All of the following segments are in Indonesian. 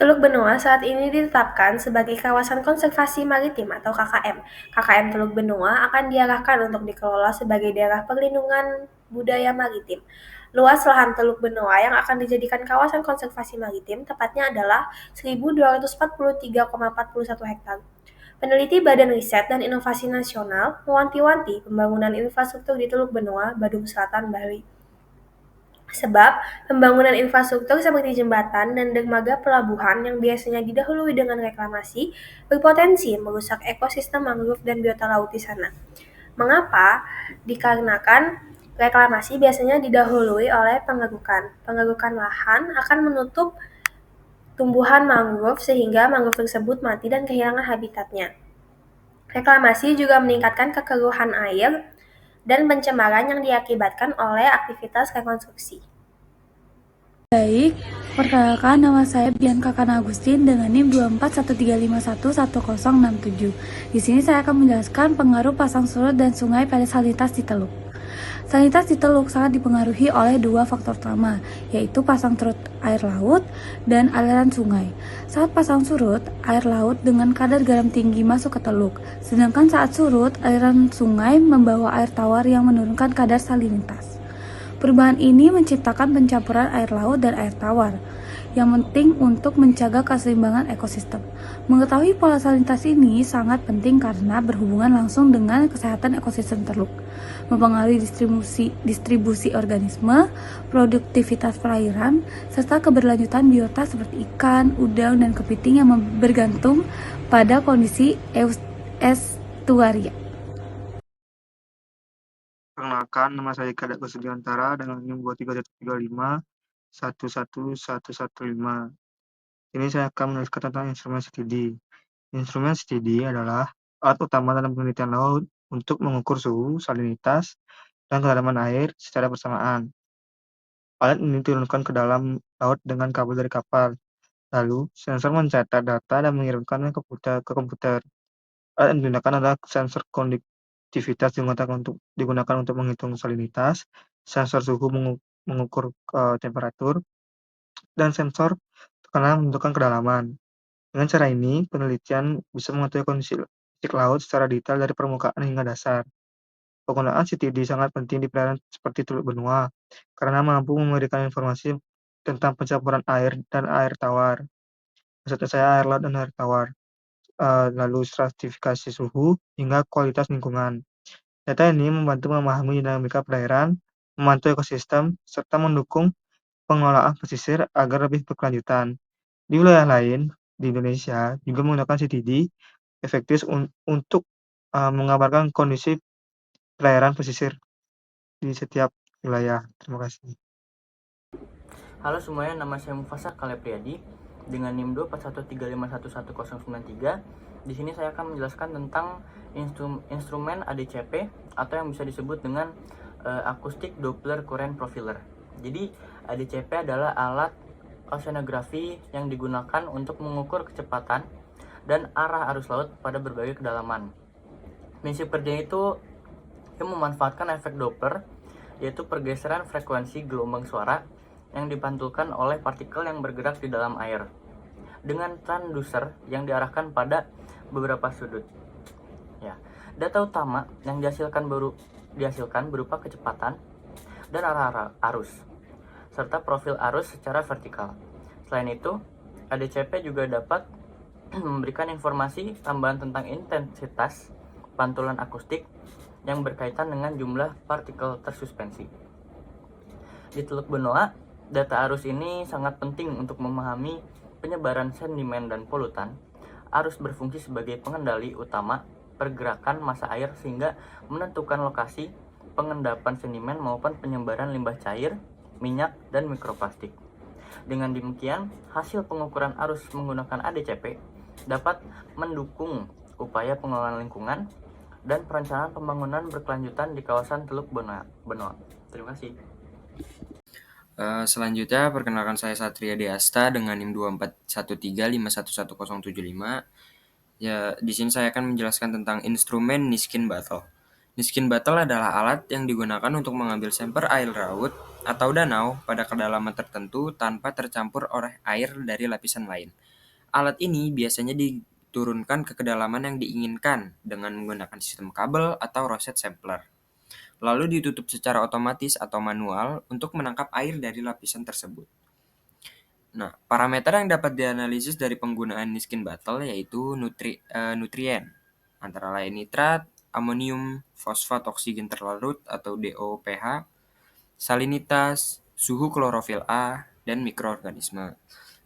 Teluk Benoa saat ini ditetapkan sebagai kawasan konservasi maritim atau KKM. KKM Teluk Benoa akan diarahkan untuk dikelola sebagai daerah perlindungan budaya maritim. Luas lahan Teluk Benoa yang akan dijadikan kawasan konservasi maritim tepatnya adalah 1.243,41 hektar. Peneliti Badan Riset dan Inovasi Nasional mewanti-wanti pembangunan infrastruktur di Teluk Benoa, Badung Selatan, Bali. Sebab, pembangunan infrastruktur seperti jembatan dan dermaga pelabuhan yang biasanya didahului dengan reklamasi berpotensi merusak ekosistem mangrove dan biota laut di sana. Mengapa? Dikarenakan reklamasi biasanya didahului oleh pengerukan. Pengerukan lahan akan menutup tumbuhan mangrove sehingga mangrove tersebut mati dan kehilangan habitatnya. Reklamasi juga meningkatkan kekeruhan air dan pencemaran yang diakibatkan oleh aktivitas rekonstruksi. Baik, perkenalkan nama saya Bianca Kana Agustin dengan NIM 24135111067. Di sini saya akan menjelaskan pengaruh pasang surut dan sungai pada salinitas di Teluk. Salinitas di Teluk sangat dipengaruhi oleh dua faktor utama, yaitu pasang surut air laut dan aliran sungai. Saat pasang surut, air laut dengan kadar garam tinggi masuk ke Teluk, sedangkan saat surut, aliran sungai membawa air tawar yang menurunkan kadar salinitas. Perubahan ini menciptakan pencampuran air laut dan air tawar, yang penting untuk menjaga keseimbangan ekosistem. Mengetahui pola salinitas ini sangat penting karena berhubungan langsung dengan kesehatan ekosistem Teluk, mempengaruhi distribusi organisme, produktivitas perairan, serta keberlanjutan biota seperti ikan, udang, dan kepiting yang bergantung pada kondisi estuaria. Perkenalkan, nama saya Kadek Kusudiantara dengan NIM 23135 Ini saya akan menuliskan tentang instrumen STD. Instrumen STD adalah alat utama dalam penelitian laut untuk mengukur suhu, salinitas, dan kedalaman air secara bersamaan. Alat ini diturunkan ke dalam laut dengan kabel dari kapal. Lalu, sensor mencatat data dan mengirimkannya ke komputer. Alat yang digunakan adalah sensor konduktivitas digunakan untuk menghitung salinitas, sensor suhu mengukur temperatur, dan sensor tekanan menentukan kedalaman. Dengan cara ini, penelitian bisa mengetahui kondisi fisik laut secara detail dari permukaan hingga dasar. Penggunaan CTD sangat penting di perairan seperti Teluk Benoa karena mampu memberikan informasi tentang pencampuran air dan air tawar. Maksudnya saya air laut dan air tawar. Lalu stratifikasi suhu hingga kualitas lingkungan. Data ini membantu memahami dinamika perairan, memantau ekosistem, serta mendukung pengelolaan pesisir agar lebih berkelanjutan. Di wilayah lain di Indonesia juga menggunakan CTD efektif untuk mengabarkan kondisi perairan pesisir di setiap wilayah. Terima kasih. Halo semuanya, nama saya Mufasa Kalepriadi dengan NIM 24135111093. Di sini saya akan menjelaskan tentang instrumen ADCP atau yang bisa disebut dengan Acoustic Doppler Current Profiler. Jadi ADCP adalah alat oceanografi yang digunakan untuk mengukur kecepatan dan arah arus laut pada berbagai kedalaman. Prinsip kerjanya itu memanfaatkan efek Doppler, yaitu pergeseran frekuensi gelombang suara yang dipantulkan oleh partikel yang bergerak di dalam air dengan transducer yang diarahkan pada beberapa sudut. Ya, data utama yang dihasilkan berupa kecepatan dan arah arus serta profil arus secara vertikal. Selain itu, ADCP juga dapat memberikan informasi tambahan tentang intensitas pantulan akustik yang berkaitan dengan jumlah partikel tersuspensi. Di Teluk Benoa, data arus ini sangat penting untuk memahami penyebaran sedimen dan polutan. Arus berfungsi sebagai pengendali utama pergerakan massa air sehingga menentukan lokasi pengendapan sedimen maupun penyebaran limbah cair, minyak, dan mikroplastik. Dengan demikian, hasil pengukuran arus menggunakan ADCP dapat mendukung upaya pengelolaan lingkungan dan perencanaan pembangunan berkelanjutan di kawasan Teluk Benoa. Terima kasih. Selanjutnya, perkenalkan saya Satria Deasta dengan NIM 24135111075. Ya, di sini saya akan menjelaskan tentang instrumen Niskin Battle. Niskin Battle adalah alat yang digunakan untuk mengambil sampel air laut atau danau pada kedalaman tertentu tanpa tercampur oleh air dari lapisan lain. Alat ini biasanya diturunkan ke kedalaman yang diinginkan dengan menggunakan sistem kabel atau roset sampler, lalu ditutup secara otomatis atau manual untuk menangkap air dari lapisan tersebut. Nah, parameter yang dapat dianalisis dari penggunaan Niskin Bottle yaitu nutrien, antara lain nitrat, amonium, fosfat oksigen terlarut atau DOPH, salinitas, suhu klorofil A, dan mikroorganisme.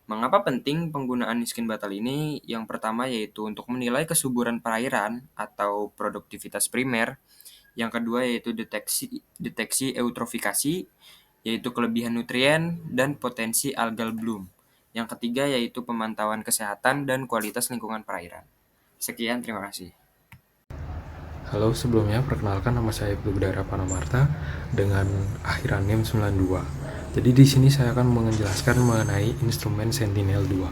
Mengapa penting penggunaan Niskin Bottle ini? Yang pertama yaitu untuk menilai kesuburan perairan atau produktivitas primer. Yang kedua yaitu deteksi eutrofikasi, yaitu kelebihan nutrien dan potensi algal bloom. Yang ketiga yaitu pemantauan kesehatan dan kualitas lingkungan perairan. Sekian, terima kasih. Halo, sebelumnya perkenalkan nama saya Ibnu Budara Panamarta dengan akhiran NIM 92. Jadi di sini saya akan menjelaskan mengenai instrumen Sentinel-2.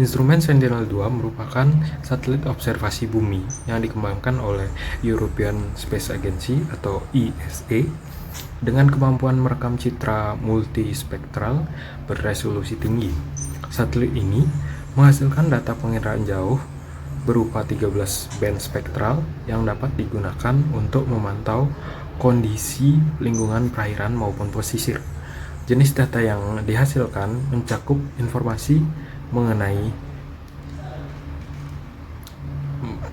Instrumen Sentinel-2 merupakan satelit observasi bumi yang dikembangkan oleh European Space Agency atau ESA dengan kemampuan merekam citra multispektral berresolusi tinggi. Satelit ini menghasilkan data pengiraan jauh berupa 13 band spektral yang dapat digunakan untuk memantau kondisi lingkungan perairan maupun pesisir. Jenis data yang dihasilkan mencakup informasi mengenai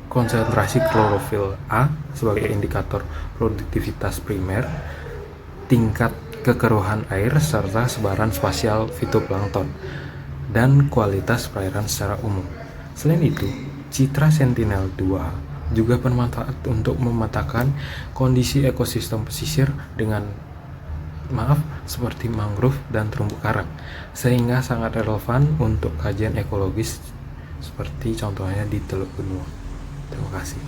konsentrasi klorofil A sebagai indikator produktivitas primer, tingkat kekeruhan air, serta sebaran spasial fitoplankton, dan kualitas perairan secara umum. Selain itu, citra Sentinel-2 juga bermanfaat untuk memetakan kondisi ekosistem pesisir seperti mangrove dan terumbu karang, sehingga sangat relevan untuk kajian ekologis seperti contohnya di Teluk Benua. Terima kasih.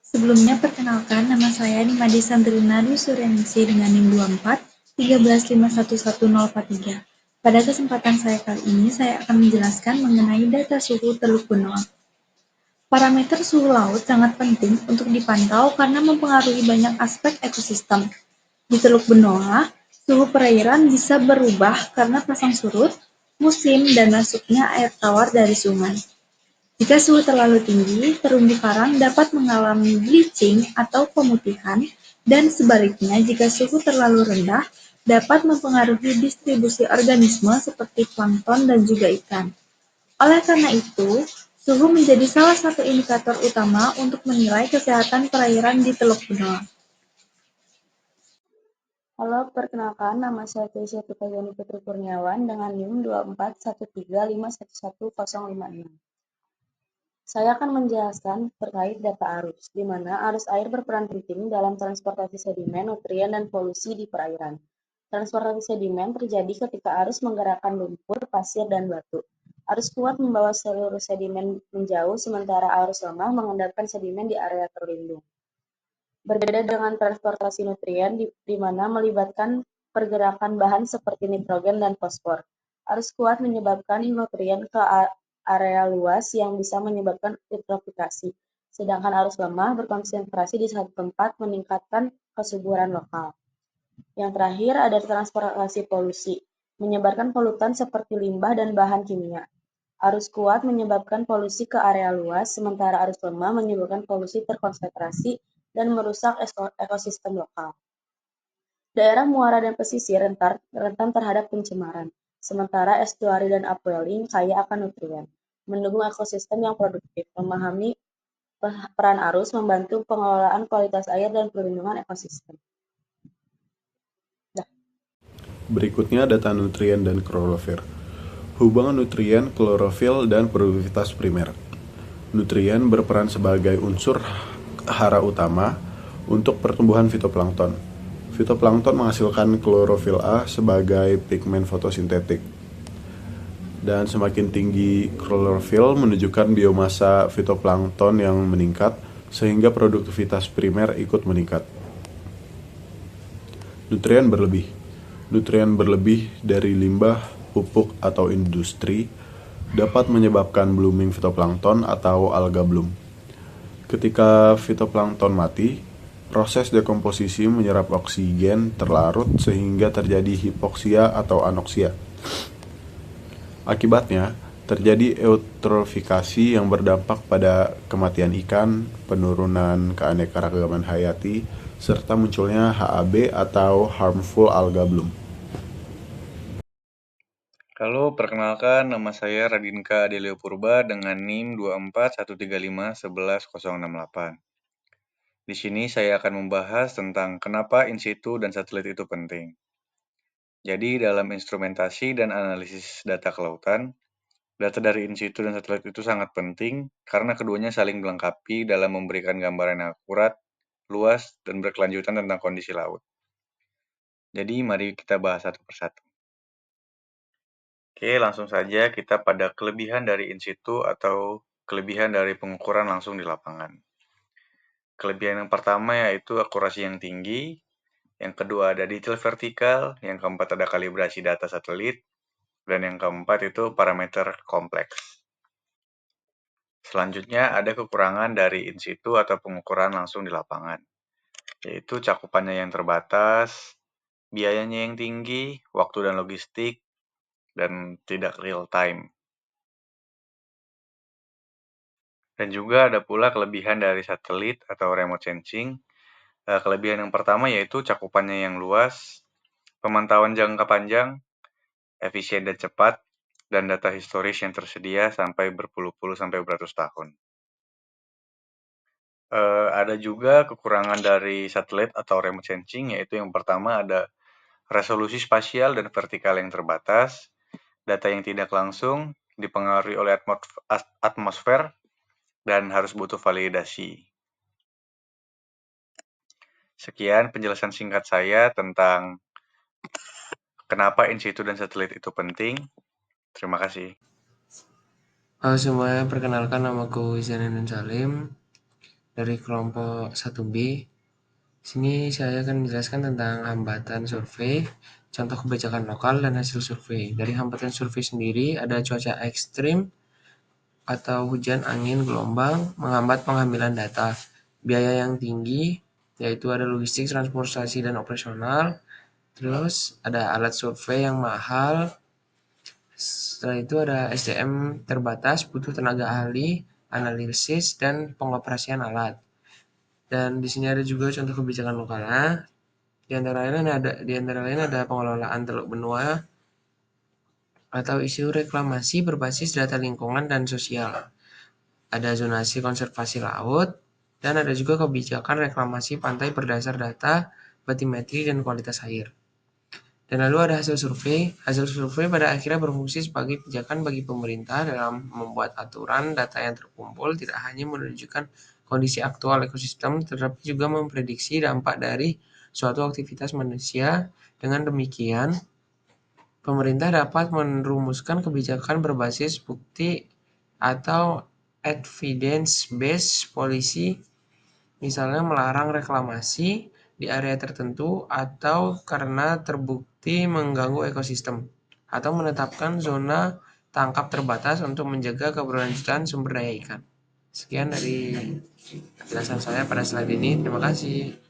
Sebelumnya perkenalkan, nama saya Nimade Sandrina Dwi Suryaningsih dengan NIM 24 135111043. Pada kesempatan saya kali ini, saya akan menjelaskan mengenai data suhu Teluk Benoa. Parameter suhu laut sangat penting untuk dipantau karena mempengaruhi banyak aspek ekosistem. Di Teluk Benoa, suhu perairan bisa berubah karena pasang surut, musim, dan masuknya air tawar dari sungai. Jika suhu terlalu tinggi, terumbu karang dapat mengalami bleaching atau pemutihan, dan sebaliknya jika suhu terlalu rendah, dapat mempengaruhi distribusi organisme seperti plankton dan juga ikan. Oleh karena itu, suhu menjadi salah satu indikator utama untuk menilai kesehatan perairan di Teluk Benoa. Halo, perkenalkan nama saya Keisha Putayani Putri Kurniawan dengan NIM 24135111056. Saya akan menjelaskan terkait data arus, di mana arus air berperan penting dalam transportasi sedimen, nutrien, dan polusi di perairan. Transportasi sedimen terjadi ketika arus menggerakkan lumpur, pasir, dan batu. Arus kuat membawa seluruh sedimen menjauh, sementara arus lemah mengendapkan sedimen di area terlindung. Berbeda dengan transportasi nutrien, di mana melibatkan pergerakan bahan seperti nitrogen dan fosfor. Arus kuat menyebabkan nutrien ke area luas yang bisa menyebabkan eutrofikasi, sedangkan arus lemah berkonsentrasi di satu tempat meningkatkan kesuburan lokal. Yang terakhir ada transportasi polusi, menyebarkan polutan seperti limbah dan bahan kimia. Arus kuat menyebabkan polusi ke area luas, sementara arus lemah menyebabkan polusi terkonsentrasi dan merusak ekosistem lokal. Daerah muara dan pesisir rentan terhadap pencemaran, sementara estuari dan upwelling kaya akan nutrien. Mendukung ekosistem yang produktif, memahami peran arus, membantu pengelolaan kualitas air dan perlindungan ekosistem. Berikutnya data nutrien dan klorofil. Hubungan nutrien, klorofil, dan produktivitas primer. Nutrien berperan sebagai unsur hara utama untuk pertumbuhan fitoplankton. Fitoplankton menghasilkan klorofil A sebagai pigmen fotosintetik. Dan semakin tinggi klorofil menunjukkan biomasa fitoplankton yang meningkat, sehingga produktivitas primer ikut meningkat. Nutrien berlebih. Nutrien berlebih dari limbah, pupuk, atau industri dapat menyebabkan blooming fitoplankton atau alga bloom. Ketika fitoplankton mati, Proses dekomposisi menyerap oksigen terlarut sehingga terjadi hipoksia atau anoksia. Akibatnya, terjadi eutrofikasi yang berdampak pada kematian ikan, penurunan keanekaragaman hayati, serta munculnya HAB atau Harmful Alga Bloom. Halo, perkenalkan nama saya Radinka Adelio Purba dengan NIM 24135111068. Di sini saya akan membahas tentang kenapa in situ dan satelit itu penting. Jadi dalam instrumentasi dan analisis data kelautan, data dari in situ dan satelit itu sangat penting karena keduanya saling melengkapi dalam memberikan gambaran yang akurat, luas, dan berkelanjutan tentang kondisi laut. Jadi mari kita bahas satu persatu. Oke, langsung saja kita pada kelebihan dari in situ atau kelebihan dari pengukuran langsung di lapangan. Kelebihan yang pertama yaitu akurasi yang tinggi, yang kedua ada detail vertikal, yang keempat ada kalibrasi data satelit, dan yang keempat itu parameter kompleks. Selanjutnya ada kekurangan dari in situ atau pengukuran langsung di lapangan, yaitu cakupannya yang terbatas, biayanya yang tinggi, waktu dan logistik, dan tidak real time. Dan juga ada pula kelebihan dari satelit atau remote sensing. Kelebihan yang pertama yaitu cakupannya yang luas, pemantauan jangka panjang, efisien dan cepat, dan data historis yang tersedia sampai berpuluh-puluh sampai beratus tahun. Ada juga kekurangan dari satelit atau remote sensing, yaitu yang pertama ada resolusi spasial dan vertikal yang terbatas, data yang tidak langsung, dipengaruhi oleh atmosfer, dan harus butuh validasi. Sekian penjelasan singkat saya tentang kenapa in situ dan satelit itu penting. Terima kasih. Halo semuanya, perkenalkan namaku Zainudin Salim dari kelompok 1B. Sini saya akan menjelaskan tentang hambatan survei, contoh kebijakan lokal, dan hasil survei. Dari hambatan survei sendiri ada cuaca ekstrim atau hujan, angin, gelombang, menghambat pengambilan data. Biaya yang tinggi, yaitu ada logistik, transportasi, dan operasional. Terus ada alat survei yang mahal. Setelah itu ada SDM terbatas, butuh tenaga ahli, analisis, dan pengoperasian alat. Dan di sini ada juga contoh kebijakan lokalnya. Di antara lain ada pengelolaan teluk benua atau isu reklamasi berbasis data lingkungan dan sosial. Ada zonasi konservasi laut, dan ada juga kebijakan reklamasi pantai berdasar data batimetri dan kualitas air. Dan lalu ada hasil survei. Hasil survei pada akhirnya berfungsi sebagai pijakan bagi pemerintah dalam membuat aturan. Data yang terkumpul tidak hanya menunjukkan kondisi aktual ekosistem, tetapi juga memprediksi dampak dari suatu aktivitas manusia. Dengan demikian, pemerintah dapat merumuskan kebijakan berbasis bukti atau evidence-based policy, misalnya melarang reklamasi di area tertentu atau karena terbukti mengganggu ekosistem, atau menetapkan zona tangkap terbatas untuk menjaga keberlanjutan sumber daya ikan. Sekian dari penjelasan saya pada slide ini. Terima kasih.